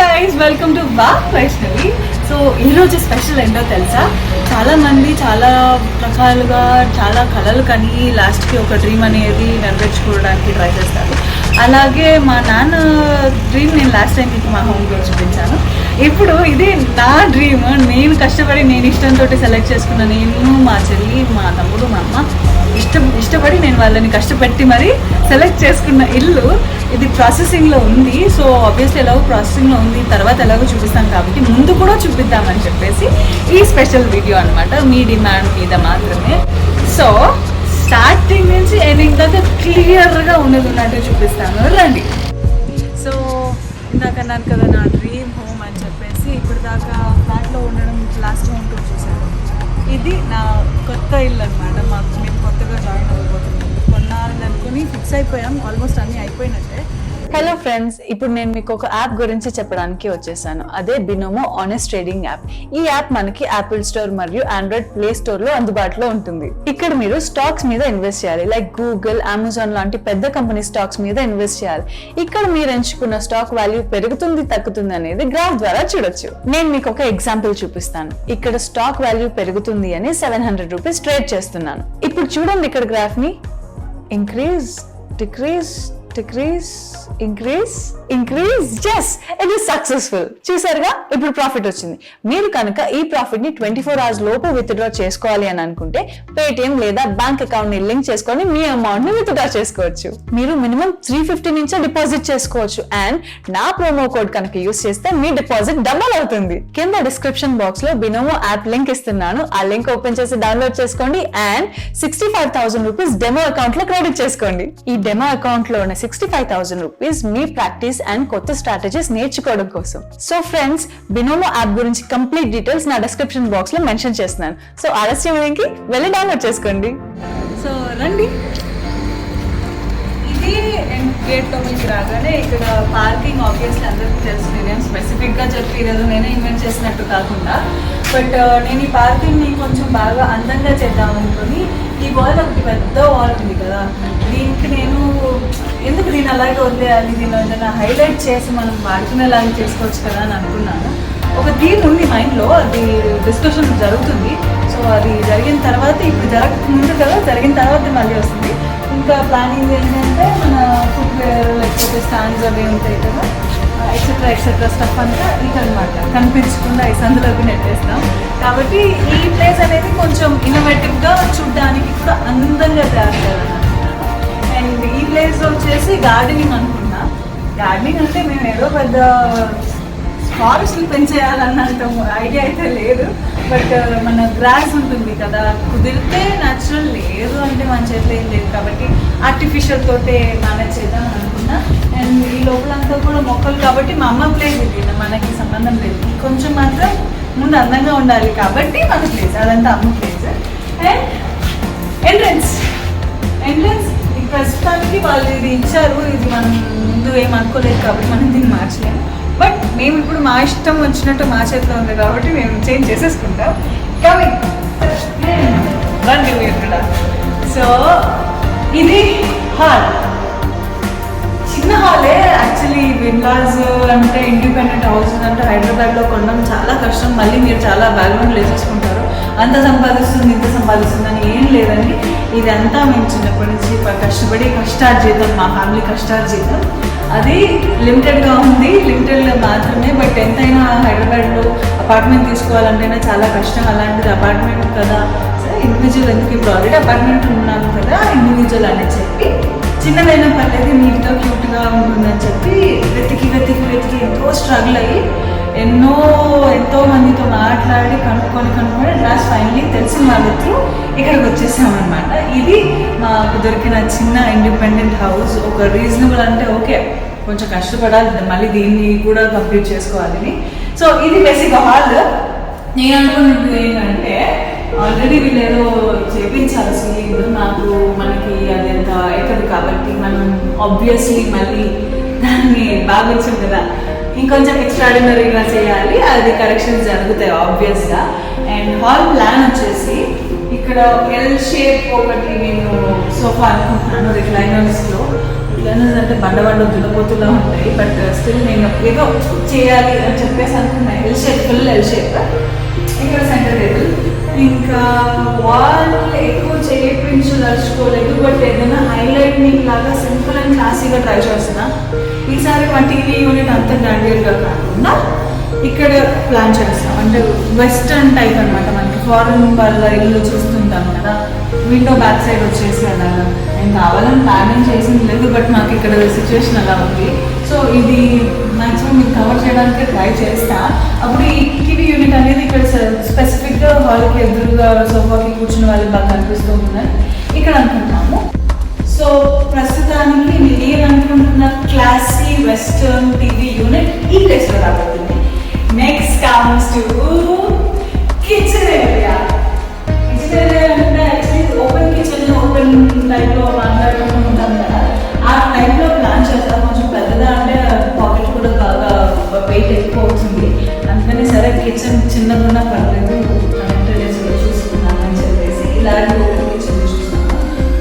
Guys welcome to walk Vaishnavi. So ఈరోజు special ఏంటో తెలుసా, చాలామంది చాలా రకాలుగా చాలా కళలు కానీ లాస్ట్కి ఒక డ్రీమ్ అనేది నెరవేర్చుకోవడానికి ట్రై చేస్తారు. అలాగే మా నాన్న డ్రీమ్ నేను లాస్ట్ టైం మీకు మా హోమ్లో చూపించాను. ఇప్పుడు ఇది నా డ్రీమ్, నేను కష్టపడి నేను ఇష్టంతో సెలెక్ట్ చేసుకున్న, నేను మా చెల్లి మా తమ్ముడు మా అమ్మ ఇష్టపడి నేను వాళ్ళని కష్టపెట్టి మరి సెలెక్ట్ చేసుకున్న ఇల్లు. ఇది ప్రాసెసింగ్లో ఉంది. సో ఆబ్వియస్లీ ఎలాగో ప్రాసెసింగ్లో ఉంది, తర్వాత ఎలాగో చూపిస్తాం కాబట్టి ముందు కూడా చూపిద్దామని చెప్పేసి ఈ స్పెషల్ వీడియో అనమాట. మీ డిమాండ్ మీద మాత్రమే. సో స్టార్టింగ్ నుంచి ఎండింగ్ దాకా క్లియర్గా ఉన్నట్టు చూపిస్తాను, రండి. సో ఇందాక అన్నాను కదా నా డ్రీమ్ హోమ్ అని చెప్పేసి, ఇప్పుడు దాకా ఫ్లాట్లో ఉండడం లాస్ట్ హోమ్ టూర్ చూసాను. ఇది నా కొత్త ఇల్లు అనమాట. మేము కొత్తగా జాయిన్ అవ్వబోతున్నాం. కొన్నాళ్ళు అనుకుని ఫిక్స్ అయిపోయాం, ఆల్మోస్ట్ అన్నీ అయిపోయినట్టే. హలో ఫ్రెండ్స్, ఇప్పుడు నేను మీకు ఒక యాప్ గురించి చెప్పడానికి వచ్చేసాను. అదే బినోమో ఆనెస్ట్ ట్రేడింగ్ యాప్. ఈ యాప్ మనకి యాపిల్ స్టోర్ మరియు ఆండ్రాయిడ్ ప్లే స్టోర్ లో అందుబాటులో ఉంటుంది. ఇక్కడ మీరు స్టాక్స్ మీద ఇన్వెస్ట్ చేయాలి. లైక్ గూగుల్, అమెజాన్ లాంటి పెద్ద కంపెనీ స్టాక్స్ మీద ఇన్వెస్ట్ చేయాలి. ఇక్కడ మీరు ఎంచుకున్న స్టాక్ వాల్యూ పెరుగుతుంది తగ్గుతుంది అనేది గ్రాఫ్ ద్వారా చూడొచ్చు. నేను మీకు ఒక ఎగ్జాంపుల్ చూపిస్తాను. ఇక్కడ స్టాక్ వాల్యూ పెరుగుతుంది అని 700 రూపీస్ ట్రేడ్ చేస్తున్నాను. ఇప్పుడు చూడండి ఇక్కడ గ్రాఫ్ ని increase, decrease, decrease, increase, increase. yes, it is successful. చూసారుగా, ఇప్పుడు ప్రాఫిట్ వచ్చింది. మీరు కనుక ఈ ప్రాఫిట్ ని 24 hours లోపు విత్డ్రా చేసుకోవాలి అని అనుకుంటే పేటిఎం లేదా బ్యాంక్ అకౌంట్ ని లింక్ చేసుకొని మీ అమౌంట్ ని విత్డ్రా చేసుకోవచ్చు. మీరు మినిమం 350 నుంచే డిపాజిట్ చేసుకోవచ్చు. అండ్ నా ప్రోమో కోడ్ కనుక యూస్ చేస్తే మీ డిపాజిట్ డబుల్ అవుతుంది. కింద డిస్క్రిప్షన్ బాక్స్ లో బినోమో యాప్ లింక్ ఇస్తున్నాను. ఆ లింక్ ఓపెన్ చేసి డౌన్లోడ్ చేసుకోండి అండ్ 65,000 రూపీస్ డెమో అకౌంట్ లో క్రెడిట్ చేసుకోండి. ఈ డెమో అకౌంట్ లో ఉన్న 65,000 రూపీస్ మీ ప్రాక్టీస్ అండ్ కొత్త స్ట్రాటజీస్ నేర్చుకోవడం కోసం. సో ఫ్రెండ్స్, బినోమో యాప్ గురించి కంప్లీట్ డీటెయిల్స్ నా డిస్క్రిప్షన్ బాక్స్ లో మెన్షన్ చేస్తున్నాను. సో ఆలస్యం ఏంటి, వెళ్ళి డౌన్లోడ్ చేసుకోండి. సో రండి, ఇది గేట్ లోపలికి రాగానే ఇక్కడ పార్కింగ్ ఆబ్వియస్లీ అందరికీ తెలుసు. నేనేం స్పెసిఫిక్ గా చెప్పలేదు, నేనే ఇన్వెంట్ చేసినట్టు కాకుండా. బట్ నేను ఈ పార్కింగ్ ని కొంచెం బాగా అందంగా చేద్దాం అనుకుని, ఈ వాల్ ఒకటి పెద్ద వాల్ ఉంది కదా, దీనికి నేను ఎందుకు దీన్ని అలాగే వదిలేయాలి, దీన్ని ఏదైనా హైలైట్ చేసి మనం వాడుకునేలాగా చేసుకోవచ్చు కదా అని అనుకున్నాను. ఒక థీమ్ ఉంది మైండ్లో, అది డిస్కషన్ జరుగుతుంది. సో అది జరిగిన తర్వాత, ఇప్పుడు జరగకముందు కదా, జరిగిన తర్వాత మళ్ళీ వస్తుంది. ఇంకా ప్లానింగ్ ఏంటంటే మన ఫుట్వేర్ లేకపోతే స్టాండ్స్ అవి ఉంటాయి కదా, ఎక్సెట్రా ఎక్సెట్రా స్టఫ్ అంతా ఇదనమాట కనిపించకుండా ఈ సందులోకి నెట్టేస్తాం. కాబట్టి ఈ ప్లేస్ అనేది కొంచెం ఇన్నోవేటివ్గా చూడడానికి కూడా అందంగా తయారు చేయాలనుకుంటున్నాను. అండ్ ఈ ప్లేస్ వచ్చేసి గార్డెనింగ్ అనుకున్నా. గార్డెనింగ్ అంటే మేము ఏదో పెద్ద ఫారెస్ట్లు పెంచేయాలన్నంత ఐడియా అయితే లేదు. బట్ మన గ్రాస్ ఉంటుంది కదా, కుదిరితే న్యాచురల్, లేదు అంటే మన చేతిలో ఏం లేదు కాబట్టి ఆర్టిఫిషియల్ తోటే మేనేజ్ చేద్దాం అనుకున్నా. అండ్ ఈ లోపలంతా కూడా మొక్కలు కాబట్టి మా అమ్మ ప్లేస్ ఇది, మనకి సంబంధం లేదు. కొంచెం మాత్రం ముందు అందంగా ఉండాలి కాబట్టి మన ప్లేస్, అదంతా అమ్మ ప్లేస్. అండ్ ఎంట్రన్స్ ప్రస్తుతానికి వాళ్ళు ఇది ఇచ్చారు. ఇది మనం ముందు ఏం అనుకోలేదు కాబట్టి మనం దీన్ని మార్చలేము. బట్ మేము ఇప్పుడు మా ఇష్టం వచ్చినట్టు మా చేతిలో ఉంది కాబట్టి మేము చేంజ్ చేసేసుకుంటాం. రండి మీరు కూడా. సో ఇది హాల్, చిన్న హాలే. యాక్చువల్లీ విల్లాస్ అంటే ఇండిపెండెంట్ హౌసెస్ అంటే హైదరాబాద్లో కొనడం చాలా కష్టం. మళ్ళీ మీరు చాలా బ్యాక్గ్రౌండ్ లేచేసుకుంటారు, అంత సంపాదిస్తుంది ఇంత సంపాదిస్తుంది అని ఏం లేదండి. ఇదంతా మేము చిన్నప్పటి నుంచి కష్టపడి కష్టార్జితం, మా ఫ్యామిలీ కష్టార్జితం. అది లిమిటెడ్గా ఉంది, లిమిటెడ్లో మాత్రమే. బట్ ఎంతైనా హైదరాబాద్లో అపార్ట్మెంట్ తీసుకోవాలంటేనే చాలా కష్టం. అలాంటిది అపార్ట్మెంట్ కదా, సరే ఇండివిజువల్ ఎందుకు, ఇప్పుడు ఆల్రెడీ అపార్ట్మెంట్ ఉన్నాను కదా, ఇండివిజువల్ అని చెప్పి చిన్నదైనా పర్లేదు నీట్గా క్యూట్గా ఉంటుందని చెప్పి వెతికి ఎంతో స్ట్రగుల్ అయ్యి ఎంతో మందితో మాట్లాడి కనుక్కొని లాస్ట్ ఫైనలీ తెలిసిన వాళ్ళ త్రూ ఇక్కడికి వచ్చేసామన్నమాట. ఇది మాకు దొరికిన చిన్న ఇండిపెండెంట్ హౌస్. ఒక రీజనబుల్ అంటే ఓకే, కొంచెం కష్టపడాలి, మళ్ళీ దీన్ని కూడా కంప్లీట్ చేసుకోవాలని. సో ఇది బేసిక్ హాల్. నేను అనుకున్నది ఏంటంటే, ఆల్రెడీ వీళ్ళు ఏదో చేయించాలి సీలింగ్, మనకి అది ఎంత అవుతుంది కాబట్టి మనం ఆబ్వియస్లీ మళ్ళీ దాన్ని భావించాం కదా, ఇంకొంచెం ఎక్స్ట్రాడినరీగా చేయాలి. అది కరెక్షన్స్ జరుగుతాయి ఆబ్వియస్గా. అండ్ హాల్ ప్లాన్ వచ్చేసి ఇక్కడ ఎల్ షేప్ ఒకటి నేను సోఫా అనుకుంటున్నాను రిక్లైనర్స్లో. లెర్నర్స్ అంటే బండ దున్నపోతులా ఉంటాయి. బట్ స్టిల్ నేను ఏదో చేయాలి అని చెప్పేసి అనుకున్నాను. L shape, full L shape. ఇక్కడ సెంటర్ టేబుల్. ఇంకా వాళ్ళు ఎక్కువ చేయించదలుచుకోలేదు. బట్ ఏదైనా హైలైట్నింగ్ లాగా సింపుల్ అండ్ క్లాసీగా ట్రై చేస్తున్నా. ఈసారి మా టీవీ యూనిట్ అంత గ్రాండియర్గా కాకుండా ఇక్కడ ప్లాన్ చేస్తాం. అంటే వెస్టర్న్ టైప్ అనమాట. మనకి ఫారెన్ వాళ్ళ ఇల్లు చూస్తుంటాం కదా, విండో బ్యాక్ సైడ్ వచ్చేసి అలాగా. నేను కావాలని ప్లానింగ్ చేసింది లేదు, బట్ నాకు ఇక్కడ సిచ్యువేషన్ అలా ఉంది. సో ఇది మ్యాక్సిమం మీకు కవర్ చేయడానికి ట్రై చేస్తా. అప్పుడు ఈ టీవీ యూనిట్ అనేది ఇక్కడ స్పెసిఫిక్గా హాల్కి ఎదురుగా సోఫాకి కూర్చున్న వాళ్ళకి బాగా కనిపిస్తూ ఉందని ఇక్కడ అనుకుంటున్నాము. సో ప్రస్తుతానికి నేను అనుకుంటున్న క్లాసీ వెస్టర్న్ టీవీ యూనిట్ ఈ ప్లేస్లో రాబోతుంది. Next comes to kitchen area. Kitchen area అంటే యాక్చువల్లీ ఓపెన్ కిచెన్, ఓపెన్ టైప్లో మాట్లాడుతూ ఉంటాం కదా, ఆ టైప్లో ప్లాన్ చేస్తాం. కొంచెం పెద్దదా అంటే పాకెట్ కూడా బాగా వెయిట్ ఎక్కువ అవుతుంది. అందుకని సరే కిచెన్ చిన్నగా పర్లేదు కనెక్టెడ్ చూసుకున్నాను అని చెప్పేసి ఇలాంటి ఓపెన్ కిచెన్ చూసుకున్నాను.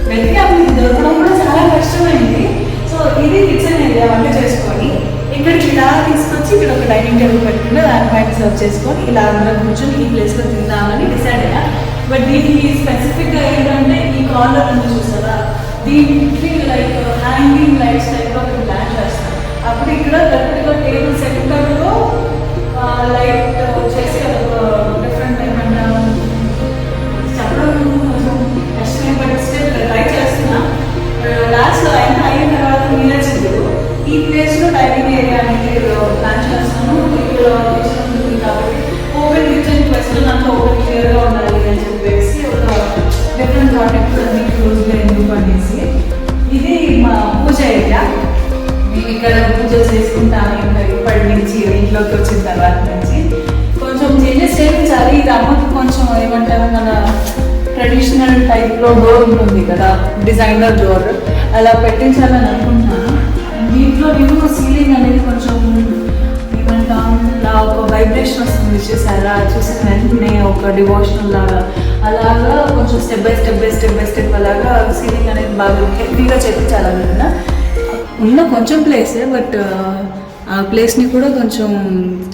వెతికి అప్పుడు దొరకడం కూడా చాలా కష్టమైంది. సో ఇది కిచెన్ ఏరియా, వంట చేసుకొని ఇక్కడికి ఇలా తీసుకొచ్చి ఇక్కడ ఒక డైనింగ్ టేబుల్ పెట్టుకుని దానిపైన సర్వ్ చేసుకొని ఇలా అందరం కూర్చొని ఈ ప్లేస్లో తిందామని డిసైడ్ అయ్యా. బట్ దీనికి స్పెసిఫిక్గా ఏంటంటే ఈ కార్నర్ ఉంది చూసారా, దీనికి లైక్ హ్యాంగింగ్ లైట్స్ టైప్లో ఒక ప్లాన్ చేస్తాను. అప్పుడు ఇక్కడ కరెక్ట్గా టేబుల్ సెంటర్లో లైట్ వచ్చేసి డిఫరెంట్ ఏమన్నా చెప్పడం కొంచెం కష్టమే, బట్ స్టిల్ ట్రై చేస్తున్నా. లాస్ట్లో అయిన తర్వాత మీరే చెప్పారు ఈ ప్లేస్లో డైనింగ్ ఏరియా అనేది ప్లాన్ చేస్తాను. ఇక్కడ కిచెన్ ఉంటుంది కాబట్టి ఓపెన్ కిచెన్ వెస్టర్న్ అంతా ఓపెన్ క్లియర్గా ఉండాలి అని చెప్పేసి ఒక డిఫరెంట్ ప్రోడక్ట్స్ అన్ని క్లోజ్గా ఎందుకు అనేసి. ఇది మా పూజ ఏరియా. మేము ఇక్కడ పూజ చేసుకుంటాము ఇంకా ఇప్పటి నుంచి ఇంట్లోకి వచ్చిన తర్వాత నుంచి కొంచెం చేంజెస్ చేయించాలి. ఇది అమ్మకి కొంచెం ఏమంటారు మన ట్రెడిషనల్ టైప్లో డోర్ ఉంటుంది కదా, డిజైనర్ డోర్ అలా పెట్టించాలని అనుకుంటున్నాను. దీంట్లో నేను సీలింగ్ అనేది కొంచెం ఏమంటాం ఇలా ఒక వైబ్రేషన్ వస్తుంది చూసారా, చూసిన వెంటనే ఒక డివోషనల్ లాగా అలాగా కొంచెం స్టెప్ బై స్టెప్ అలాగా సీలింగ్ అనేది బాగా హెవీగా చేయించాలనుకున్నా. ఉన్న కొంచెం ప్లేసే, బట్ ఆ ప్లేస్ని కూడా కొంచెం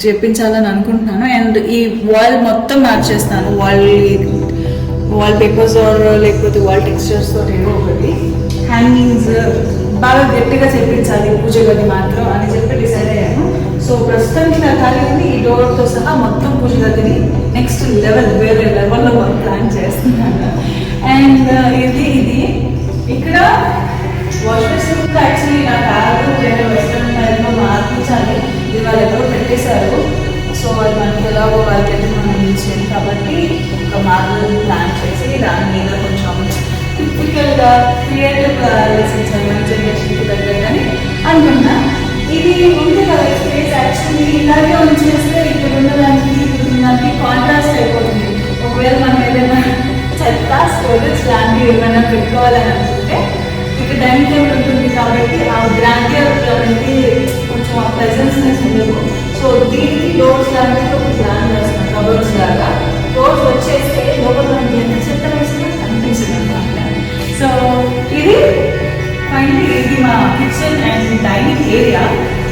చేయించాలని అనుకుంటున్నాను. అండ్ ఈ వాల్ మొత్తం మార్చేస్తాను. వాల్ పేపర్స్ లేకపోతే వాల్ టెక్స్చర్స్ తో ఏదో ఒకటి హ్యాంగింగ్స్ బాగా గట్టిగా చేయించాలి పూజ గది మాత్రం అని చెప్పి డిసైడ్ అయ్యాను. సో ప్రస్తుతానికి నా ఖాళీ ఉంది. ఈ డోర్తో సహా మొత్తం పూజ గదిని నెక్స్ట్ లెవెల్ వేరే లెవెల్లో ప్లాన్ చేస్తున్నాను. అండ్ ఇది ఇక్కడ వాష్ బేసిన్ యాక్చువల్లీ నా కారు వేరే వెస్టర్న్ టైప్లో మార్పించాలి. ఇది వాళ్ళు ఎవరో పెట్టేశారు. సో అది మనకి ఎలాగో వాళ్ళు పెట్టి మనం ఇచ్చేది కాబట్టి ఒక మార్బుల్ ప్లాన్ చేసి దాని మీద కొంచెం టిపికల్గా క్రియేటివ్గా ఆలోచించాలి జనరేషన్కి తగ్గని అనుకున్నా. ఇది ఉంది కదా స్పేస్ యాక్చువల్లీ ఇలాగే ఉంచేస్తే ఇక్కడ ఉన్నదానికి దానికి కాంట్రాస్ట్ అయిపోతుంది. ఒకవేళ మనం ఏదైనా చెత్త స్టోరేజ్ లాంటివి ఏమైనా పెట్టుకోవాలని అనుకుంటే ఇక్కడ డైనింగ్ టేబుల్ ఉంటుంది కాబట్టి ఆ గ్రాండియర్ అనేది కొంచెం ఆ ప్రెజెన్స్నెస్ ఉండదు. సో దీనికి డోర్స్ లాంటివి ఒక ప్లాన్ చేస్తాం, కబర్డ్స్ లాగా. డోర్స్ వచ్చేస్తే లోపల మనకి ఎంత చెత్త వేసినా కనిపించదు అనమాట. సో ఇది ఫైనలీ ఇది మా kitchen and dining area.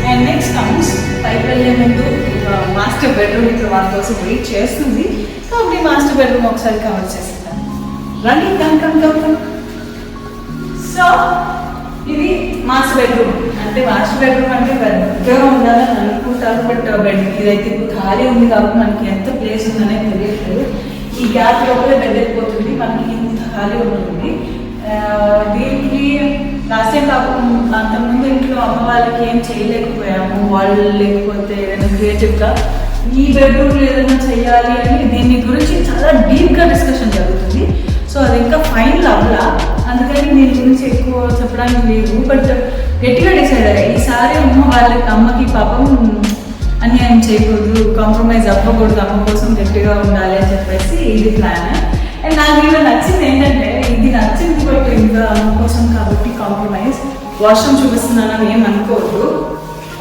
And next comes పైకి వెళ్ళే ముందు మాస్టర్ బెడ్రూమ్ ఇక్కడ వాళ్ళ కోసం వెయిట్ చేస్తుంది కాబట్టి మాస్టర్ బెడ్రూమ్ ఒకసారి కవర్ చేస్తాను. రండి కమ్. సో ఇది మాస్టర్ బెడ్రూమ్. అంటే మాస్టర్ బెడ్రూమ్ అంటే పెద్దగా ఉండాలని అనుకుంటారు, బట్ బెడ్ ఇదైతే ఇప్పుడు ఖాళీ ఉంది కాబట్టి మనకి ఎంత ప్లేస్ ఉందనేది తెలియట్లేదు. ఈ గ్యాప్ లోపలే బెడ్ అయిపోతుంది, మనకి ఇంత ఖాళీ ఉంటుంది. దీనికి లాస్ట్ టైం కాకుండా అంతకుముందు ఇంట్లో అమ్మ వాళ్ళకి ఏం చేయలేకపోయాము, వాళ్ళు లేకపోతే ఏదైనా క్రియేటివ్గా ఈ బెడ్రూమ్లో ఏదైనా చేయాలి అని దీని గురించి చాలా డీప్గా డిస్కషన్ జరుగుతుంది. సో అది ఇంకా ఫైనల్ అవ్వలా, అందుకని దీని గురించి ఎక్కువ చెప్పడానికి లేదు. బట్ గట్టిగా డిసైడ్ అయ్యాయి ఈసారి అమ్మకి పాపం అన్యాయం చేయకూడదు, కాంప్రమైజ్ అవ్వకూడదు, అమ్మ కోసం గట్టిగా ఉండాలి అని చెప్పేసి ఇది ప్లాన్. అండ్ నాకు ఇలా నచ్చింది ఏంటంటే ఇది నచ్చింది బట్ ఇంకా అమ్మ కోసం కాబట్టి కాంప్రమైజ్. వాష్రూమ్ చూపిస్తున్నానని ఏం అనుకోవద్దు,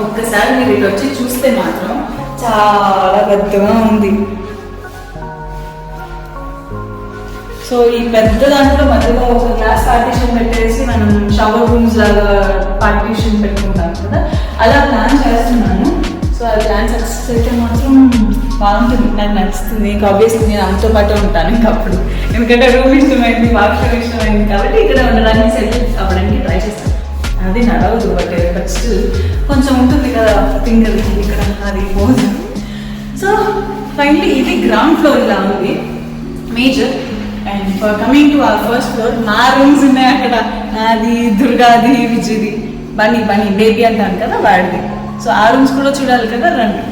ఒక్కసారి మీరు ఇటు వచ్చి చూస్తే మాత్రం చాలా పెద్దగా ఉంది. సో ఈ పెద్ద దాంట్లో మధ్యలో ఒక గ్లాస్ పార్టీషన్ పెట్టేసి మనం షవర్ రూమ్స్ లాగా పార్టీషన్ పెట్టుకుంటాం కదా, అలా ప్లాన్ చేస్తున్నాను. సో అది ప్లాన్ సక్సెస్ అయితే మాత్రం బాగుంటుంది, నాకు నచ్చుతుంది. ఇంకా ఆబ్వియస్లీ నేను అమ్మతో పాటు ఉంటాను ఇంకా అప్పుడు, ఎందుకంటే రూమ్ ఇష్టమైంది, వాష్రూమ్ ఇష్టమైంది కాబట్టి ఇక్కడ ఉండడానికి సెటిల్ అవ్వడానికి ట్రై చేస్తాను. అది నడవదు బట్ స్టిల్ కొంచెం ఉంటుంది కదా థింగ్ ఇక్కడ అది పోదు. సో ఫైనలీ ఇది గ్రౌండ్ ఫ్లోర్ ఇలా ఉంది major. And for coming to our first floor, మా రూమ్స్ ఉన్నాయి అక్కడ. నాది, దుర్గాది, విజయ్ది, బనీ బేబీ అంటాను కదా వాడిది. సో ఆ రూమ్స్ కూడా చూడాలి కదా, రండి.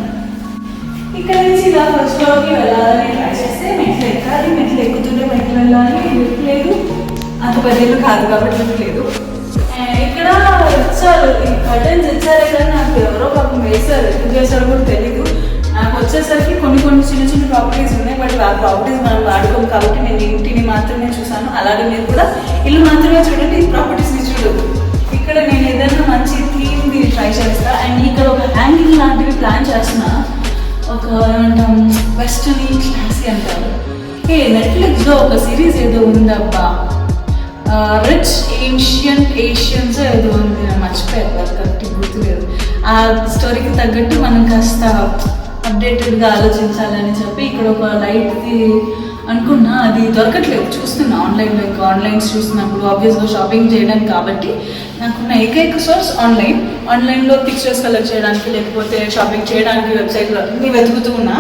ఇక్కడ నుంచి ఇలా ఫస్ట్ ఫ్లోర్కి వెళ్ళాలని ట్రై చేస్తే మెట్లు ఎక్కాలి, మెట్లు ఎక్కుతుంటే మెట్లు వెళ్ళాలి, లిఫ్ట్ లేదు. అంత పెద్ద కాదు కాబట్టి లిఫ్ట్ లేదు. ఇక్కడ ఇచ్చారు, ఈ కర్టెన్స్ ఇచ్చారే కానీ నాకు ఎవరో పాపం వేశారు, ఎందుకు వేశారో కూడా తెలీదు. నాకు వచ్చేసరికి కొన్ని చిన్న ప్రాపర్టీస్ ఉన్నాయి, బట్ ఆ ప్రాపర్టీస్ మనం వాడుకోము కాబట్టి నేను ఇంటిని మాత్రమే చూసాను. అలాగే మీరు కూడా ఇల్లు మాత్రమే చూడండి, ఈ ప్రాపర్టీస్ని చూడదు. ఇక్కడ నేను ఏదైనా మంచి థీమ్ది ట్రై చేస్తా. అండ్ ఇక్కడ ఒక హ్యాంగింగ్ లాంటివి ప్లాన్ చేస్తున్నా, ఒక ఏమంటాం వెస్టర్న్ క్లాసీ అంటారు. నెట్ఫ్లిక్స్లో ఒక సిరీస్ ఏదో ఉందబ్బా, రిచ్ ఏషియన్స్ ఏదో ఉంది, నేను మర్చిపోయాను, అది కరెక్ట్ గుర్తులేదు. ఆ స్టోరీకి తగ్గట్టు మనం కాస్త అప్డేటెడ్గా ఆలోచించాలని చెప్పి ఇక్కడ ఒక లైట్ది అనుకున్నా, అది దొరకట్లేదు. చూస్తున్నా ఆన్లైన్లో, ఇంకా ఆన్లైన్స్ చూస్తున్నప్పుడు ఆబ్వియస్గా షాపింగ్ చేయడానికి కాబట్టి నాకున్న ఏకైక సోర్స్ ఆన్లైన్లో పిక్చర్స్ కలెక్ట్ చేయడానికి, లేకపోతే షాపింగ్ చేయడానికి వెబ్సైట్లో అన్నీ వెతుకుతూ ఉన్నా.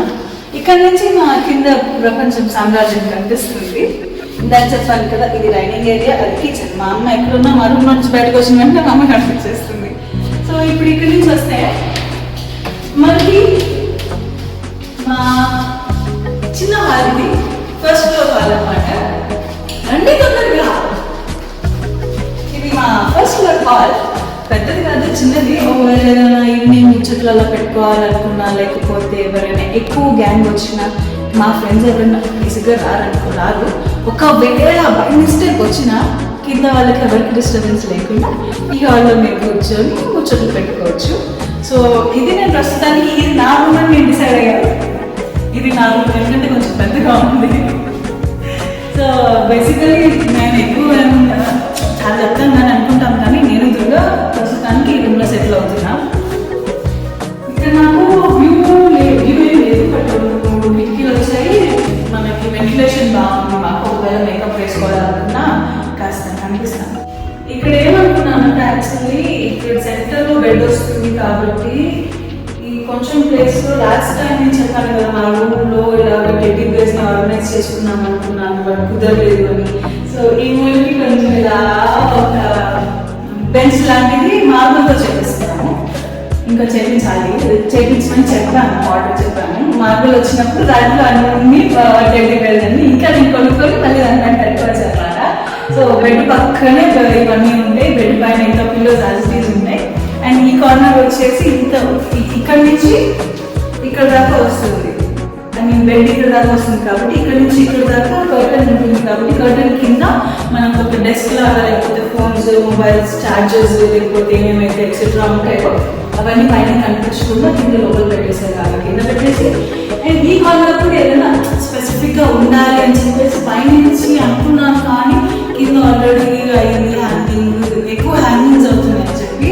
ఇక్కడ నుంచి మా కింద ప్రపంచం సామ్రాజ్యం కనిపిస్తుంది. ఇందాక చెప్పాను కదా, ఇది డైనింగ్ ఏరియా, అది కిచెన్. మా అమ్మ ఎక్కడున్నా మా రూమ్ నుంచి బయటకు వచ్చిన వెంటనే మా అమ్మ కనిపించేస్తుంది. సో ఇప్పుడు ఇక్కడి నుంచి వస్తే మనకి మా చిన్న హాల్, ఇది ఫస్ట్ ఫ్లోర్ హాల్ అనమాట. రండి తొందరగా. ఇది మా ఫస్ట్ ఫ్లోర్ హాల్, పెద్దది కాదు, చిన్నది. ఒకవేళ ఈవినింగ్ ముచ్చట్లలో పెట్టుకోవాలనుకున్నా, లేకపోతే ఎవరైనా ఎక్కువ గ్యాంగ్ వచ్చినా, మా ఫ్రెండ్స్ ఎవరైనా ఈజీగా రారు. ఒకవేళ బై మిస్టేక్ వచ్చినా కింద వాళ్ళకి ఎవరికి డిస్టర్బెన్స్ లేకుండా ఈ హాల్లో మీరు కూర్చొని ముచ్చట్లు పెట్టుకోవచ్చు. సో ఇది నేను ప్రస్తుతానికి ఇది నా రూమ్ అని నేను డిసైడ్ అయ్యాను. ఇది నా రూమ్ ఎందుకంటే కొంచెం పెద్దగా ఉంది. సో బేసికలీ నేను ఎక్కువ చాలా చెప్తాను అని అనుకుంటాను, కానీ నేను దుర్గా ప్రస్తుతానికి ఈ రూమ్లో సెటిల్ అవుతున్నా. ఇక్కడ నాకు వ్యూ లేదు, బట్ కిటికీలు వచ్చాయి, మనకి వెంటిలేషన్ బాగుంది. మాకు ఒకవేళ మేకప్ వేసుకోవాలనుకున్నా కాస్త కనిపిస్తాను. ఇక్కడ ఏమనుకున్నానంటే యాక్చువల్లీ ఇక్కడ సెంటర్లో బెడ్ వస్తుంది కాబట్టి ఈ కొంచెం ప్లేస్లో లాస్ట్ టైం నేను చెప్పాను కదా, మా రూమ్లో ఇలా టెడ్డీ బేర్స్ని ఆర్గనైజ్ చేసుకున్నాం అనుకున్నాను, బట్ కుదరలేదు అని. సో ఈ మూలకి కొంచెం ఇలా ఒక బెంచ్ లాంటిది మార్బుల్తో చేపిస్తున్నాము. ఇంకా చేయించమని చెప్పాను, ఆర్డర్ చెప్పాను. మార్బుల్ వచ్చినప్పుడు దాంట్లో అన్ని టెడ్డీ బేర్స్ అన్ని ఇంకా నేను కొనుక్కొని మళ్ళీ దాన్ని కట్టుకోవచ్చు అనమాట. సో బెడ్ పక్కనే ఇవన్నీ ఉంటాయి, బెడ్ పైన ఇంకా పిల్లోస్ యాజిటీస్ ఉంటాయి. అండ్ ఈ కార్నర్ వచ్చేసి ఇక్కడ నుంచి ఇక్కడ దాకా వస్తుంది. ఐ మీన్ బెడ్ ఇక్కడ దాకా వస్తుంది కాబట్టి ఇక్కడ నుంచి ఇక్కడ దాకా కర్టన్ ఉంటుంది కాబట్టి కర్టన్ కింద మనకు ఒక డెస్క్ లాగా, లేకపోతే ఫోన్స్, మొబైల్స్, ఛార్జర్స్, లేకపోతే ఏమేమైతే ఎక్సెట్రా ఉంటాయో అవన్నీ పైన కనిపించకుండా కింద లోపల పెట్టేసారు కాదు, కింద పెట్టేసి. అండ్ ఈ కార్నర్ కూడా ఏదైనా స్పెసిఫిక్గా ఉండాలి అని చెప్పేసి పైనుంచి అనుకున్నాను, కానీ కింద ఆల్రెడీ అయింది హ్యాంగింగ్, ఎక్కువ హ్యాంగింగ్స్ అవుతున్నాయి అని చెప్పి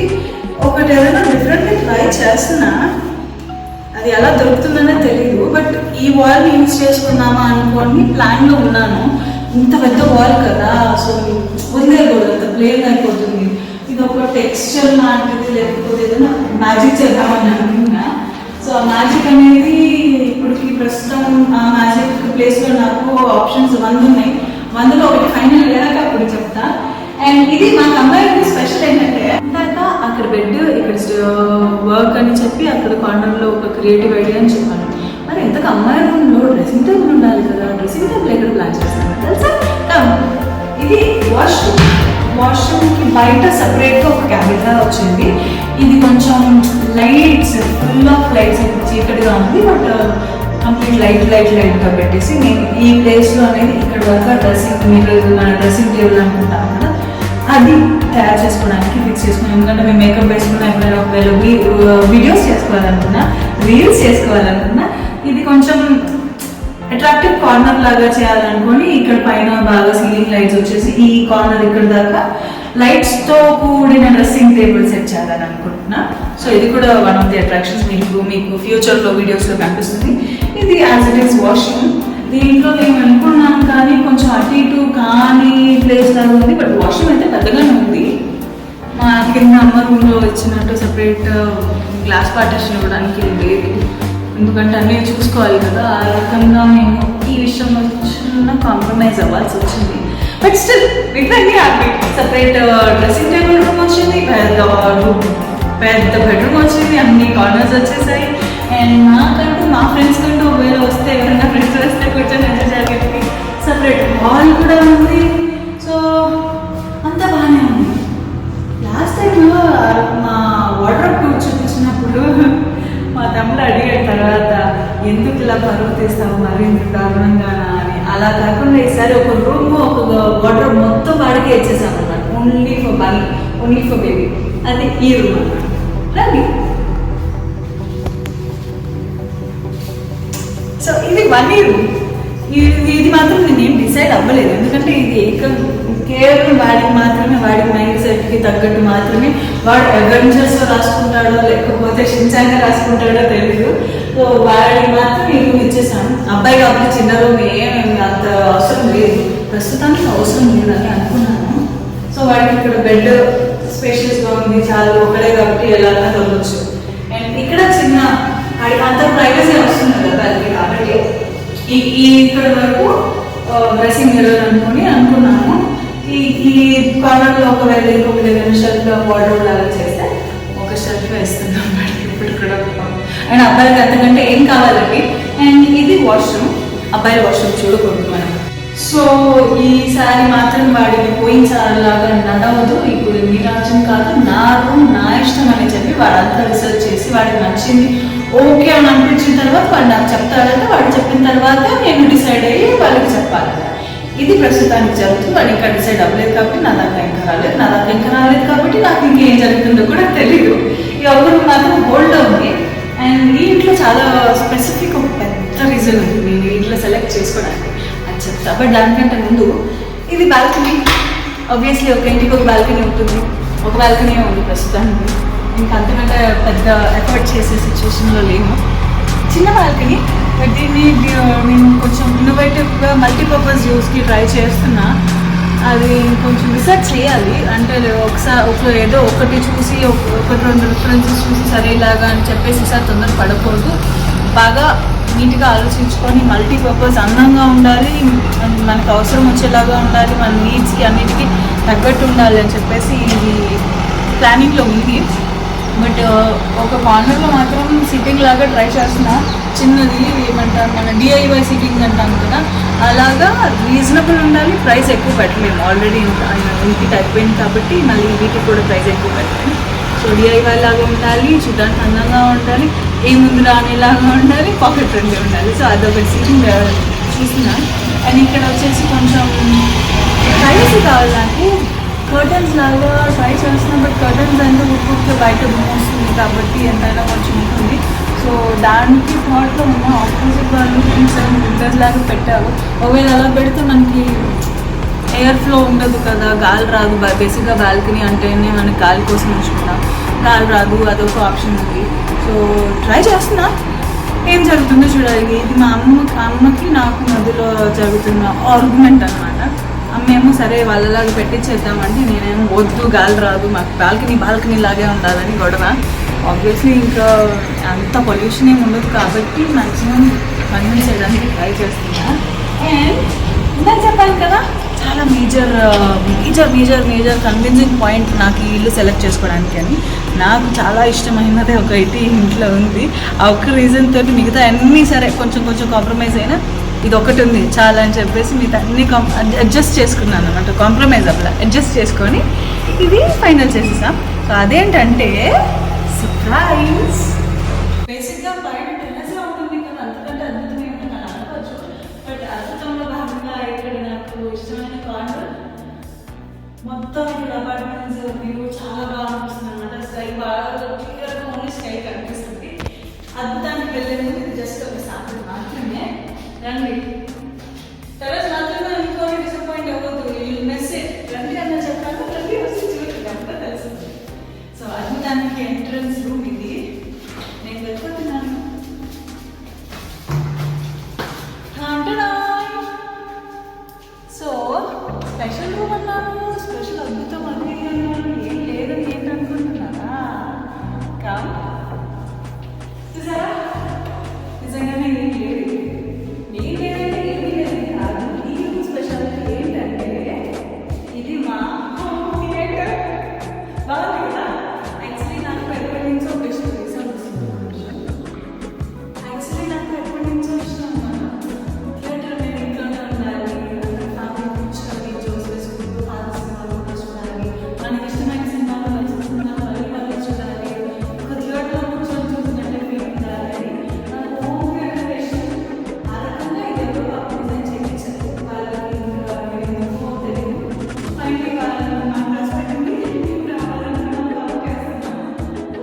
ఒకటి ఏదైనా డిఫరెంట్గా ట్రై చేస్తున్నా. అది ఎలా దొరుకుతుందనే తెలియదు, బట్ ఈ వాల్ని యూజ్ చేసుకుందామా అనుకోని ప్లాన్లో ఉన్నాను. ఇంత పెద్ద వాల్ కదా, సో వదిలేయకూడదు, అంత ప్లేన్ అయిపోతుంది. ఇది ఒక టెక్స్చర్ లాంటిది, లేకపోతే ఏదైనా మ్యాజిక్ చేద్దామని అనుకున్నా. సో ఆ మ్యాజిక్ అనేది ఇప్పటికి ప్రస్తుతం ఆ మ్యాజిక్ ప్లేస్లో నాకు ఆప్షన్స్ 100 ఉన్నాయి. 100లో ఒకటి ఫైనల్ అయ్యాక అప్పుడు చెప్తా. అండ్ ఇది మా కంబైన్డ్ స్పెషల్ ఏంటంటే, ఇందాక అక్కడ బెడ్, ఇక్కడ వర్క్ అని చెప్పి అక్కడ కార్నర్లో ఒక క్రియేటివ్ ఐడియా అని చెప్పాను. మరి ఇంతకు అమ్మాయి రూమ్లో డ్రెస్సింగ్ టేబుల్ ఉండాలి కదా, డ్రెస్సింగ్ టేబుల్ ఎక్కడ ప్లాన్ చేస్తాను తెలుసా? ఇది వాష్రూమ్కి బయట సపరేట్గా ఒక క్యాబినెట్ వచ్చింది. ఇది కొంచెం లైట్స్, ఫుల్ ఆఫ్ లైట్స్, చీకటిగా ఉంది, బట్ కంప్లీట్ లైట్గా పెట్టేసి నేను ఈ ప్లేస్లో అనేది ఇక్కడ వరకు డ్రెస్సింగ్ డ్రెస్సింగ్ టేబుల్ అనుకుంటాను కదా, అది తయారు చేసుకోవడానికి ఫిక్స్ చేసుకున్నాను. ఎందుకంటే మేము మేకప్ వేసుకున్నా, ఎప్పుడైనా ఒకవేళ వీడియోస్ చేసుకోవాలనుకున్నా, రీల్స్ చేసుకోవాలనుకున్నా, ఇది కొంచెం అట్రాక్టివ్ కార్నర్ లాగా చేయాలనుకొని ఇక్కడ పైన బాగా సీలింగ్ లైట్స్ వచ్చేసి ఈ కార్నర్ ఇక్కడ దాకా లైట్స్ తో కూడిన డ్రెస్సింగ్ టేబుల్ సెట్ చేయాలని అనుకుంటున్నా. సో ఇది కూడా వన్ ఆఫ్ ది అట్రాక్షన్స్. మీకు ఫ్యూచర్ లో వీడియోస్ లో కనిపిస్తుంది. ఇది యాజ్ ఇట్ ఈస్ వాష్రూమ్. దీంట్లో మేము అనుకున్నాం కానీ కొంచెం అటు ఇటు కానీ ప్లేస్ లాగా ఉంది. బట్ వాష్రూమ్ అయితే పెద్దగానే ఉంది. మా కింద అమ్మ రూమ్ లో ఇచ్చినట్టు సెపరేట్ గ్లాస్ పార్టిషన్ ఇవ్వడానికి లేదు. ఎందుకంటే అన్నీ చూసుకోవాలి కదా. ఆ రకంగా మేము ఈ విషయంలో చిన్న కాంప్రమైజ్ అవ్వాల్సి వచ్చింది. బట్ స్టిల్ మిగతాన్ని happy. Separate dressing table room వచ్చింది, పెద్ద బెడ్రూమ్ వచ్చింది, అన్ని కార్నర్స్ వచ్చేసాయి. అండ్ నాకంటూ మా ఫ్రెండ్స్ కంటూ ఒకవేళ వస్తే ఎవరైనా ఫ్రెండ్స్ వస్తే కూర్చొని ఎంజాయ్ చేయడానికి సెపరేట్ హాల్ కూడా ఉంది. సో అంతా బాగానే ఉంది. లాస్ట్ టైంలో మా వాటర్ టూర్ చూపించినప్పుడు మా తమ్ముడు అడిగాడు తర్వాత, ఎందుకు ఇలా పరువు తీస్తావు మరి ఇంత దారుణంగానా అని. అలా కాకుండా ఈసారి ఒక రూమ్ ఒక వాటర్ మొత్తం వాడికే ఇచ్చేసాం అన్నమాట. Only for bun, only for baby. అది ఈ రూమ్ అన్నమాట. రండి. సో ఇది వన్ రూమ్. ఇది మాత్రం నేనేం డిసైడ్ అవ్వలేదు. ఎందుకంటే ఇది కేవలం వాడికి మాత్రమే, వాడి మైండ్ సెట్కి తగ్గట్టు మాత్రమే. వాడు అడ్వెంచర్స్ రాసుకుంటాడో లేకపోతే షిన్చాన్గా రాసుకుంటాడో తెలీదు. సో వాడికి మాత్రం ఈ రూమ్ ఇచ్చేసాను. అబ్బాయి కాబట్టి చిన్న రూమ్ ఏం అంత అవసరం లేదు, ప్రస్తుతానికి అవసరం లేదని అనుకున్నాను. సో వాడికి ఇక్కడ బెడ్ స్పేషియస్గా ఉంది, చాలు ఒకడే కాబట్టి ఎలా తగ్గొచ్చు. అండ్ ఇక్కడ చిన్న వాడికి అంత ప్రైవసీ వస్తుంది కదా దానికి. కాబట్టి ఈ ఇక్కడ వరకు డ్రెస్సింగ్ మిర్రర్ అనుకున్నాము. ఈ కార్నర్లో ఒకవేళ ఇంకొక దగ్గర షెల్ఫ్ వార్డ్రోబ్ లాగా చేస్తే ఒక షెల్ఫ్ వేస్తున్నాం వాడికి ఇప్పుడు కూడా. అండ్ అబ్బాయికి అంతకంటే ఏం కావాలండి. అండ్ ఇది వాష్రూమ్. అబ్బాయి వాష్రూమ్ చూడకూడదు మనం. సో ఈసారి మాత్రం వాడికి పోయినసారిలాగా నడవదు. ఇప్పుడు మీ రాజ్యం కాదు, నా రూమ్ నా ఇష్టం అని చెప్పి వాడంతా రీసెర్చ్ చేసి వాడికి నచ్చింది ఓకే అని అనిపించిన తర్వాత వాడు నాకు చెప్తాడంటే, వాడు చెప్పిన తర్వాత నేను డిసైడ్ అయ్యి వాళ్ళకి చెప్పాలి. ఇది ప్రస్తుతానికి జరుగుతుంది. వాడు ఇంకా డిసైడ్ అవ్వలేదు కాబట్టి నా దాకా ఇంకా రాలేదు కాబట్టి నాకు ఇంకేం జరుగుతుందో కూడా తెలీదు. ఈ ఒకరు మాత్రం హోల్డ్ ఉంది. అండ్ ఈ ఇంట్లో చాలా స్పెసిఫిక్ ఒక పెద్ద రీజన్ ఉంది నేను ఇంట్లో సెలెక్ట్ చేసుకోవడానికి, అది చెప్తా. బట్ దానికంటే ముందు ఇది బాల్కనీ. ఆబ్వియస్లీ ఒక ఇంటికి ఒక బాల్కనీ ఉంటుంది. ఒక బాల్కనీ ఉంది ప్రస్తుతానికి. ఇంకా అంతకంటే పెద్ద ఎఫర్ట్ చేసే సిచ్యువేషన్లో లేము. చిన్న బాల్కనీ. బట్ దీన్ని నేను కొంచెం ఇన్నోవేటివ్గా మల్టీపర్పస్ యూస్కి ట్రై చేస్తున్నా. అది కొంచెం రీసెర్చ్ చేయాలి. అంటే ఒకసారి ఏదో ఒకటి చూసి ఒకటి రెండు రిఫరెన్సెస్ చూసి సరేలాగా అని చెప్పేసి ఈసారి తొందర పడకూడదు. బాగా నీట్గా ఆలోచించుకొని మల్టీపర్పస్ అందంగా ఉండాలి, మనకు అవసరం వచ్చేలాగా ఉండాలి, మన నీడ్స్కి అన్నిటికీ తగ్గట్టు ఉండాలి అని చెప్పేసి ఇది ప్లానింగ్లో ఉంది. బట్ ఒక కార్నర్లో మాత్రం సిట్టింగ్ లాగా ట్రై చేస్తున్నా. చిన్నది ఏమంటారు మన డిఐవై సిట్టింగ్ అంటాం కదా, అలాగా రీజనబుల్ ఉండాలి. ప్రైస్ ఎక్కువ పెట్టలేము. ఆల్రెడీ ఇంటికి అయిపోయింది కాబట్టి మళ్ళీ వీటికి కూడా ప్రైస్ ఎక్కువ పెట్టలేము. సో డిఐవై లాగా ఉండాలి, చూడడానికి అందంగా ఉండాలి, ఏ ముందు రానేలాగా ఉండాలి, పాకెట్ ఫ్రెండ్లీ ఉండాలి. సో అదొక సిట్టింగ్ చూస్తున్నా. అండ్ ఇక్కడ వచ్చేసి కొంచెం ప్రైవసీ కావాలి నాకు. కర్టన్స్ లాగా ట్రై చేస్తున్నాం. బట్ కర్టన్స్ అంటే ఉప్పుగా బయట మోస్తుంది కాబట్టి ఎంతైనా కొంచెం ఉంటుంది. సో దానికి థాట్లో ఉన్న ఆపోజిట్ వాళ్ళు విండోస్ లాగా పెట్టారు. ఒకవేళ అలా పెడితే మనకి ఎయిర్ ఫ్లో ఉండదు కదా, గాలి రాదు. బేసిక్గా బాల్కనీ అంటేనే మనకి గాలి కోసం ఉంచుకుంటాం, గాలి రాదు. అదొక ఆప్షన్ ఉంది. సో ట్రై చేస్తున్నా, ఏం జరుగుతుందో చూడాలి. ఇది మా అమ్మకి నాకు మధ్యలో జరుగుతున్న ఆర్గ్యుమెంట్ అనమాట. అమ్మేమో సరే వాళ్ళలాగా పెట్టించేద్దామంటే నేనేమో వద్దు, గాలి రాదు, మాకు బాల్కనీ లాగే ఉండాలని గొడవ. ఆబ్వియస్లీ ఇంకా అంత పొల్యూషన్ ఏమి ఉండదు కాబట్టి మ్యాక్సిమం కన్విన్స్ చేయడానికి ట్రై చేస్తున్నా. అండ్ ఇందాక చెప్పాను కదా, చాలా మేజర్ కన్విన్సింగ్ పాయింట్ నాకు ఈ ఇల్లు సెలెక్ట్ చేసుకోవడానికి అని. నాకు చాలా ఇష్టమైనది ఒక ఇంట్లో ఉంది. ఆ ఒక్క రీజన్ తోటి మిగతా అన్నీ సరే కొంచెం కాంప్రమైజ్ అయినా ఇది ఒకటి ఉంది చాలా అని చెప్పేసి మిగతా అన్ని అడ్జస్ట్ చేసుకున్నాను అనమాట. కాంప్రమైజ్ అవ్వలా, అడ్జస్ట్ చేసుకొని ఇది ఫైనల్ చేసేసాం. సో అదేంటంటే సర్ప్రైజ్. బేసిక్గా బయట టెర్రస్ ఉంటుంది కదా, అంతకంటే అద్భుతంగా ఉంటుంది అని అనుకోవచ్చు. బట్ అద్భుతంలో భాగంగా ఇక్కడ నాకు ఇష్టమైన కార్నర్ మొత్తం ఇక్కడ అపార్ట్మెంట్స్ వ్యూ చాలా బాగా అనిపిస్తుంది అనమాట. స్కై బాగా క్లియర్గా ఓన్లీ స్కై కనిపిస్తుంది. అద్భుతానికి వెళ్ళే ముందు ఇది జస్ట్ ఒక శాంపుల్ మాత్రమే. రండి. యాక్చువల్లీ నాకు ఎప్పటి నుంచో ఇష్టం థియేటర్ నేను ఇంట్లోనే ఉండాలి, ఫ్యామిలీ కూర్చొని జోస్ వేసుకుంటూ పాత సినిమాలు కూడా చూడాలి, మనకి ఇష్టమైన సినిమాలు మంచి సినిమాలు మళ్ళీ మళ్ళీ చూడాలి, ఒక థియేటర్లో కూర్చొని చూసినట్టే ఫీల్ ఉండాలి. హోమ్ థియేటర్ ఇష్టం. ఆ రకంగా ఇది ఎవరో బాగా డిజైన్ చేయించారు. వాళ్ళకి ఇంకా తెలియదు. ఫైనలీ వాళ్ళని నాకు రాసి పెట్టండి రావాలనుకున్నాం బాగా చేస్తున్నాం.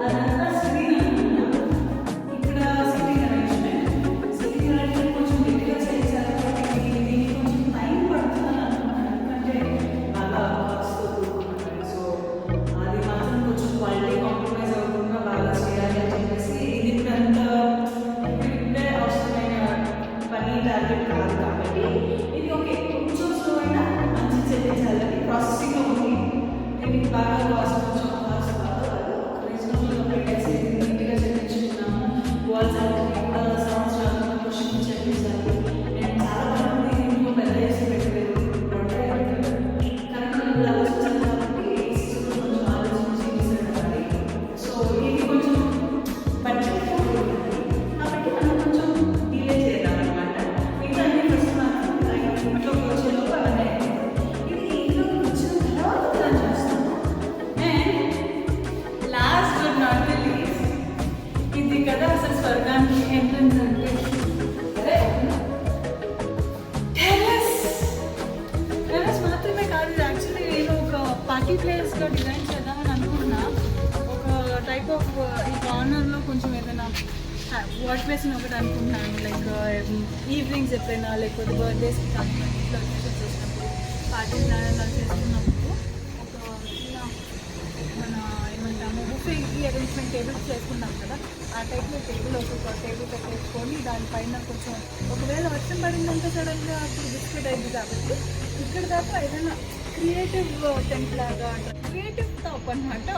అదంతా స్క్రీన్ అనుకున్నాం. ఇక్కడ సిట్టింగ్ అరేంజ్మెంట్ కొంచెం గట్టిగా చేశారు కాబట్టి దీనికి కొంచెం టైం పడుతుందని అనుకున్నాను. ఎందుకంటే బాగా కాస్ట్తో కూడుకున్నాను. సో అది మాత్రం కొంచెం క్వాలిటీ కాంప్రమైజ్ అవ్వకుండా బాగా చేయాలి అని చెప్పేసి ఇది అంత ఇప్పుడే అవసరమైన పని టార్గెట్ కాదు కాబట్టి ఇది ఓకే కొంచెం స్లో అయినా మంచి చెల్లించాలని ప్రాసెసింగ్లో ఉంది. దీనికి బాగా కాస్ట్ కొంచెం కాస్ట్ బాగా ఒక రీజనబుల్గా పెట్టేసి నీట్గా చెల్లించుకున్నాము. వాల్స్ అన్ని కూడా సంవత్సరాలు క్వశ్చన్ చెల్లించాలి. నేను చాలా మంది ఇంట్లో పెద్ద చేసి పెట్టలేదు కరెక్ట్ ఆలోచించాలి కాబట్టి కొంచెం ఆలోచించి డిసైడ్ అవ్వాలి. సో ఇది కొంచెం బడ్జెట్ కాబట్టి మనం కొంచెం డిలే చేద్దాం అనమాట. ఇంకా అన్ని ఫస్ట్ మాత్రం ఇంట్లోకి వచ్చేలోపు అవన్నీ ఇది ఇంట్లోకి వచ్చిన తర్వాత ప్లాన్ చేస్తాము. And last but not the least ఇది కదా అసలు స్వర్గానికి ఎంట్రన్స్ అంటే టెర్రస్ మాత్రమే కాదు. ఇది యాక్చువల్లీ నేను ఒక పార్టీ ప్లేస్గా డిజైన్ చేద్దామని అనుకున్నా. ఒక టైప్ ఆఫ్ ఈ కార్నర్లో కొంచెం ఏదైనా వాష్ బేసిన్ ఒకటి అనుకుంటున్నాను. లైక్ ఈవినింగ్స్ ఎప్పుడైనా లేకపోతే బర్త్డేస్కి కానీ ఇంట్లో అకేషన్స్ చేసినప్పుడు పార్టీస్ అలా చేసుకున్నప్పుడు ఒక చిన్న మన ఏమంటాము బుఫేకి అరేంజ్మెంట్ టేబుల్స్ చేసుకున్నాం కదా, ఆ టైప్లో టేబుల్ ఒక టేబుల్ పెట్టేసుకొని దానిపైన కొంచెం ఒకవేళ వర్షం పడిందంటే సడన్గా అప్పుడు బిస్కెట్ అయింది కాబట్టి ఇక్కడ దాకా ఏదైనా క్రియేటివ్ టెంట్ లాగా క్రియేటివ్ టాప్ అనమాట.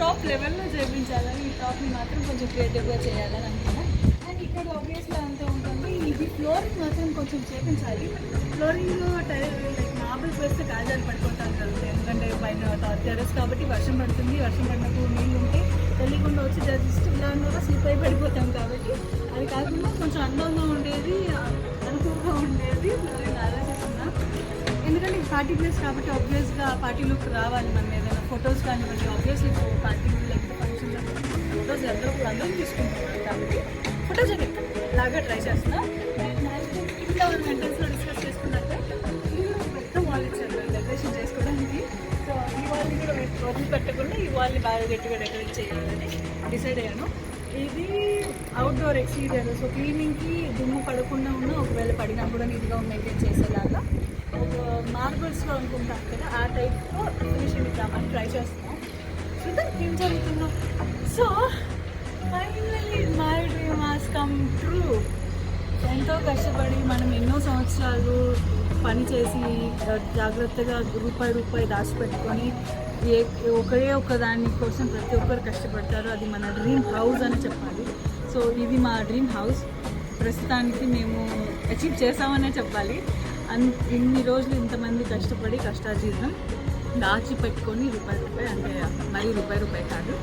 టాప్ లెవెల్లో చేయించాలని ఈ టాప్ని మాత్రం కొంచెం క్రియేటివ్గా చేయాలని అనుకున్నాను. అండ్ ఇక్కడ ఆబ్వియస్గా అంతా ఉంటుంది. ఇది ఫ్లోరింగ్ మాత్రం కొంచెం చేయించాలి. ఫ్లోరింగ్లో లైక్ మార్బుల్స్ వేస్తే కాజాలు పడిపోతాను కదా, ఎందుకంటే పైన టెర్రస్ కాబట్టి వర్షం పడుతుంది. వర్షం పడినప్పుడు నీళ్ళు ఉంటే తెలియకుండా వచ్చి జస్ట్ దానివల్ల స్లిప్ అయి పడిపోతాం కాబట్టి అది కాకుండా కొంచెం అందంగా ఉండేది, అనుకూలంగా ఉండేది ఫ్లోరింగ్ ఆలోచిస్తున్నా. ఎందుకంటే పార్టీ ప్లేస్ కాబట్టి ఆబ్వియస్గా పార్టీ లుక్ రావాలి. మనం ఏదైనా ఫొటోస్ కానివ్వండి ఆబ్వియస్లీ పార్టీ లేకపోతే ఫంక్షన్స్ ఫొటోస్ అందరూ తీసుకుంటున్నాం కాబట్టి ఫోటోజెనిక్ లాగా ట్రై చేస్తున్నా. ఇంకా మనం ఎంట్రన్స్లో డిస్కస్ చేసుకున్నట్టే ఇది పెద్ద వాల్ ఇచ్చారు డెకరేషన్ చేసుకోవడానికి. సో ఈ వాళ్ళని కూడా వదిలి పెట్టకుండా ఈ వాళ్ళని బాగా గట్టిగా డెకరేట్ చేయాలని డిసైడ్ అయ్యాను. ఇది అవుట్డోర్ ఎక్స్టీరియర్. సో క్లీనింగ్కి దుమ్ము పడకుండా ఉన్న ఒకవేళ పడినా కూడా నీట్గా మెయింటైన్ చేసేలాగా ఒక మార్బుల్స్లో అనుకుంటాం కదా ఆ టైప్లో ఫినిషింగ్ ఇద్దామని ట్రై చేస్తున్నాం. చూద్దాం ఏం జరుగుతుందో. So finally my dream has come true. ఎంతో కష్టపడి మనం ఎన్నో సంవత్సరాలు పని చేసి జాగ్రత్తగా రూపాయి దాచిపెట్టుకొని ఒకే ఒక దాని కోసం ప్రతి ఒక్కరు కష్టపడతారు. అది మన డ్రీమ్ హౌస్ అని చెప్పాలి. సో ఇది మా డ్రీమ్ హౌస్. ప్రస్తుతానికి మేము అచీవ్ చేసామనే చెప్పాలి. ఇన్ని రోజులు ఇంతమంది కష్టపడి కష్టార్జితం దాచిపెట్టుకొని రూపాయి అంటే మరీ రూపాయి కాదు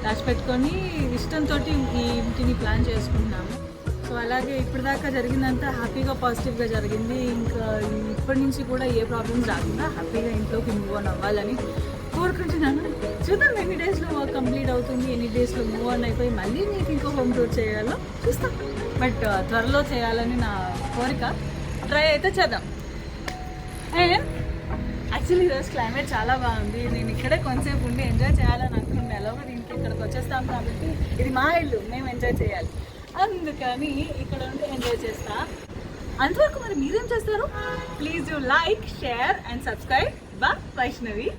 దాచిపెట్టుకొని ఇష్టంతో ఈ ఇంటిని ప్లాన్ చేసుకుంటున్నాము. సో అలాగే ఇప్పటిదాకా జరిగిందంతా హ్యాపీగా పాజిటివ్గా జరిగింది. ఇంకా ఇప్పటి నుంచి కూడా ఏ ప్రాబ్లమ్స్ రాకుండా హ్యాపీగా ఇంట్లోకి మూవ్ ఆన్ అవ్వాలని కోరుకుంటున్నాను. చూద్దాం ఎన్ని డేస్లో వర్క్ కంప్లీట్ అవుతుంది, ఎన్ని డేస్లో మూవ్ ఆన్ అయిపోయి మళ్ళీ మీకు ఇంకో హోమ్ టూర్ చేయాలో చూస్తాం. బట్ త్వరలో చేయాలని నా కోరిక. ట్రై అయితే చేద్దాం. అండ్ యాక్చువల్లీ ఈరోజు క్లైమేట్ చాలా బాగుంది. నేను ఇక్కడే కొంతసేపు ఉండి ఎంజాయ్ చేయాలని అనుకుంటే ఎలాగో దీనికి ఇక్కడికి వచ్చేస్తాం కాబట్టి ఇది మా ఇల్లు, మేము ఎంజాయ్ చేయాలి. అందుకని ఇక్కడ ఉండి ఎంజాయ్ చేస్తా. అంతవరకు మరి మీరేం చేస్తారు? Please do like, share and subscribe. By Vaishnavi.